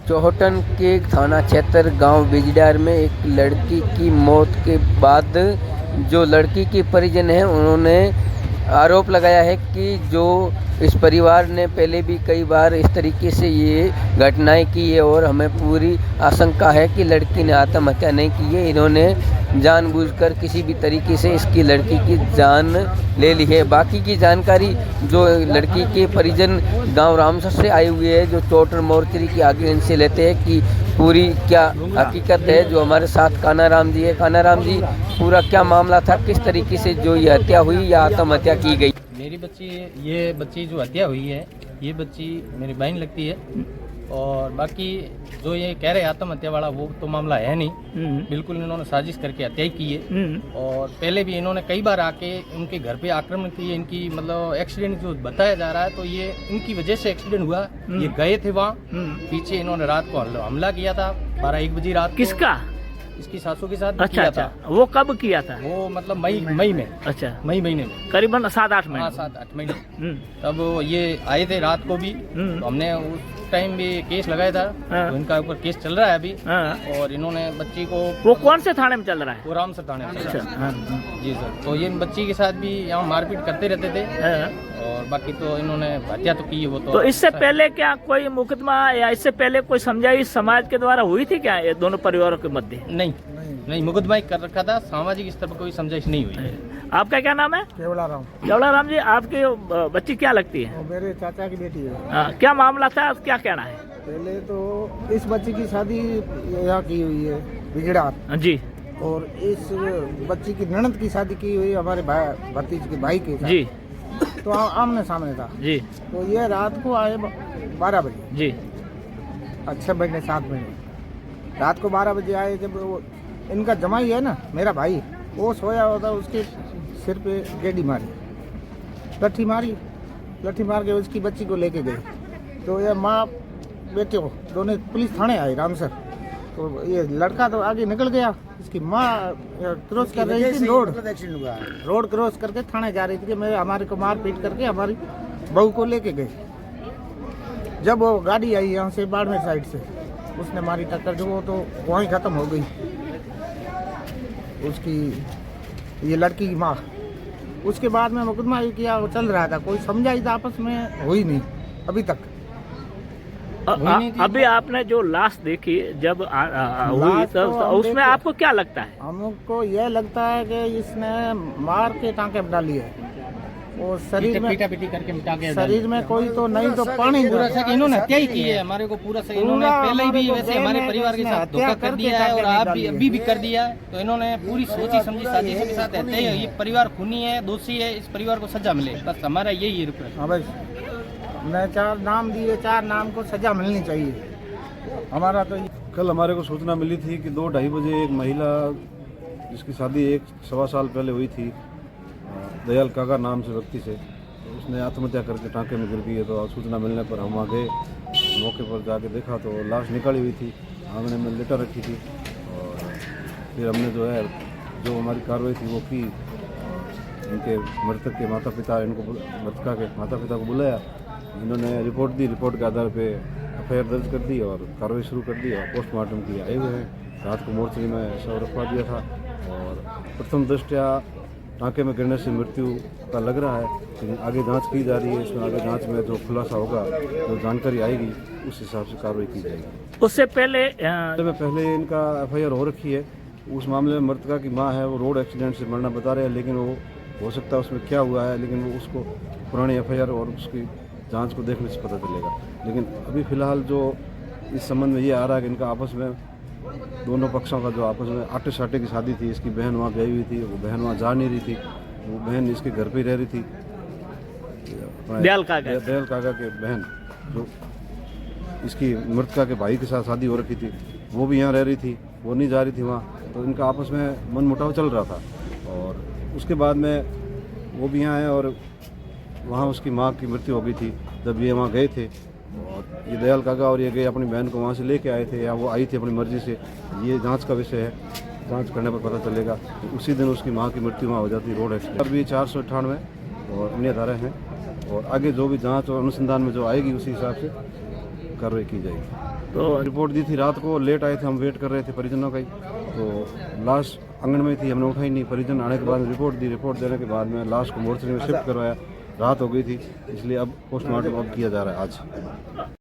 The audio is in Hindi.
चौहटन के थाना क्षेत्र गांव बिजडार में एक लड़की की मौत के बाद जो लड़की की परिजन है उन्होंने आरोप लगाया है कि जो इस परिवार ने पहले भी कई बार इस तरीके से ये घटनाएं की है और हमें पूरी आशंका है कि लड़की ने आत्महत्या नहीं की है। इन्होंने जानबूझकर किसी भी तरीके से इसकी लड़की की जान ले ली है। बाकी की जानकारी जो लड़की के परिजन गांव रामसर से आए हुए हैं, जो चौहटन मोर्चरी की आगे इनसे लेते हैं कि पूरी क्या हकीकत है। जो हमारे साथ कानाराम जी है, कानाराम जी पूरा क्या मामला था, किस तरीके से जो ये हत्या हुई या आत्महत्या की गई? मेरी बच्ची, ये बच्ची जो हत्या हुई है ये बच्ची मेरी बहन लगती है और बाकी जो ये कह रहे आत्महत्या वाला वो तो मामला है नहीं। बिल्कुल इन्होंने साजिश करके हत्या ही की है और पहले भी इन्होंने कई बार आके उनके घर पे आक्रमण किए। इनकी मतलब एक्सीडेंट जो बताया जा रहा है तो ये इनकी वजह से एक्सीडेंट हुआ। ये गए थे वहाँ, पीछे इन्होंने रात को हमला किया था 12-1 बजे रात। किसका? इसकी सासू के साथ अच्छा, किया अच्छा। था। वो कब किया था? वो मतलब मई में। अच्छा, मई महीने में, करीबन 7-8 महीने। हाँ 7-8 महीने। तब ये आए थे रात को भी, तो हमने उस टाइम भी केस लगाया था। तो इनका ऊपर केस चल रहा है अभी। और इन्होंने बच्ची को, वो कौन से थाने में चल रहा है? वो रामसर थाने में चल रहा है। अच्छा, जी सर। तो ये बच्ची के साथ भी यहाँ मारपीट करते रहते थे और बाकी तो इन्होंने हत्या तो की है। वो तो इससे पहले क्या कोई मुकदमा या इससे पहले कोई समझाई समाज के द्वारा हुई थी क्या ये दोनों परिवारों के मध्य? नहीं, मुकदमा ही कर रखा था। सामाजिक स्तर पर कोई समझाइश नहीं हुई। आपका क्या नाम है? केवलाराम। केवलाराम जी, आपकी बच्ची क्या लगती है? वो मेरे चाचा की बेटी है। क्या मामला था, क्या कहना है? पहले तो इस बच्ची की शादी यहाँ की हुई है बिजड़ार जी, और इस बच्ची की ननद की शादी की हुई हमारे भतीज के भाई के साथ। जी, तो आमने सामने था जी। तो ये रात को आए 12 बजे। जी, 6 महीने 7 महीने रात को 12 बजे आए। जब वो इनका जमाई है ना, मेरा भाई, वो सोया होता, उसके सिर पे गेडी मारी, लट्ठी मार के उसकी बच्ची को लेके गए। तो ये माँ बेटे को दोनों पुलिस थाने आए रामसर। तो ये लड़का तो आगे निकल गया, इसकी माँ क्रॉस कर रही थी रोड क्रॉस करके थाने जा रही थी कि मैं हमारे को मार पीट करके हमारी बहू को लेके गए। जब वो गाड़ी आई यहाँ से बाड़मेर साइड से, उसने मारी टक्कर, जो वो तो वहीं ख़त्म हो गई उसकी, ये लड़की की माँ। उसके बाद में मुकदमा ये किया, वो चल रहा था, कोई समझाई था आपस में हुई नहीं अभी तक। अभी आपने जो लाश देखी जब हुई तो उसमें आपको क्या लगता है? हमको यह लगता है कि इसने मार के टांके में डाली है और शरीर में पीटा-पीटी करके मिटा के शरीर में कोई तो नहीं तो पानी पूरा सक इन्होंने हत्या ही की है हमारे को पूरा सक। इन्होंने पहले ही भी वैसे हमारे परिवार के साथ धोखा कर दिया है और आप भी अभी भी कर दिया है। तो इन्होंने पूरी सोची समझी साजिश के साथ रहते हैं। ये परिवार खूनी है, दोषी है, इस परिवार को सजा मिले, बस हमारा यही रिक्वेस्ट। हाँ भाई, हमने 4 नाम दिए, 4 नाम को सजा मिलनी चाहिए हमारा। तो कल हमारे को सूचना मिली थी कि 2-2:30 बजे एक महिला जिसकी शादी 1-1.25 साल पहले हुई थी, दयाल काका नाम से व्यक्ति से, तो उसने आत्महत्या करके टांके में गिर गई है। तो सूचना मिलने पर हम वहाँ गए, मौके पर जाके देखा तो लाश निकाली हुई थी, आंगने में लेटा रखी थी। और फिर हमने जो हमारी कार्रवाई थी वो की। इनके मृतक के माता पिता, मृतका के माता पिता को बुलाया, इन्होंने रिपोर्ट दी। रिपोर्ट के आधार पे एफआईआर दर्ज कर दी और कार्रवाई शुरू कर दी और पोस्टमार्टम किया आए हुए हैं। रात को मोर्चरी में शव रखवा दिया था और प्रथम दृष्टया टांके में गिरने से मृत्यु का लग रहा है, लेकिन आगे जांच की जा रही है। इसमें आगे जांच में जो खुलासा होगा, जो जानकारी आएगी, उस हिसाब से कार्रवाई की जाएगी। उससे पहले इनका एफआईआर हो रखी है। उस मामले में मृतका की माँ है, वो रोड एक्सीडेंट से मरना बता रहे हैं, लेकिन वो हो सकता है उसमें क्या हुआ है, लेकिन वो उसको पुरानी एफआईआर और उसकी जांच को देखने से पता चलेगा। लेकिन अभी फ़िलहाल जो इस संबंध में ये आ रहा है कि इनका आपस में, दोनों पक्षों का जो आपस में आटे साटे की शादी थी, इसकी बहन वहाँ गई हुई थी, वो बहन वहाँ जा नहीं रही थी, वो बहन इसके घर पे रह रही थी। दयाल काका के बहन जो इसकी मृतका के भाई के साथ शादी हो रखी थी, वो भी यहाँ रह रही थी, वो नहीं जा रही थी वहाँ। तो इनका आपस में मनमुटाव चल रहा था और उसके बाद में वो भी यहाँ आए और वहाँ उसकी माँ की मृत्यु हो गई थी जब ये वहाँ गए थे। और ये दयाल काका और ये गए अपनी बहन को वहाँ से लेके आए थे, या वो आई थी अपनी मर्जी से, ये जांच का विषय है, जांच करने पर पता चलेगा। तो उसी दिन उसकी माँ की मृत्यु वहाँ हो जाती, रोड एक्सीडेंट। अभी 498 और अन्य धाराएँ हैं और आगे जो भी जांच और अनुसंधान में जो आएगी उसी हिसाब से कार्रवाई की जाएगी। तो रिपोर्ट दी थी रात को, लेट आए थे, हम वेट कर रहे थे परिजनों का ही, तो लाश आंगन में थी, हमने उठाई नहीं। परिजन आने के बाद रिपोर्ट दी, रिपोर्ट देने के बाद में लाश को मोर्चरी में शिफ्ट करवाया। रात हो गई थी, इसलिए अब पोस्टमार्टम अब किया जा रहा है आज।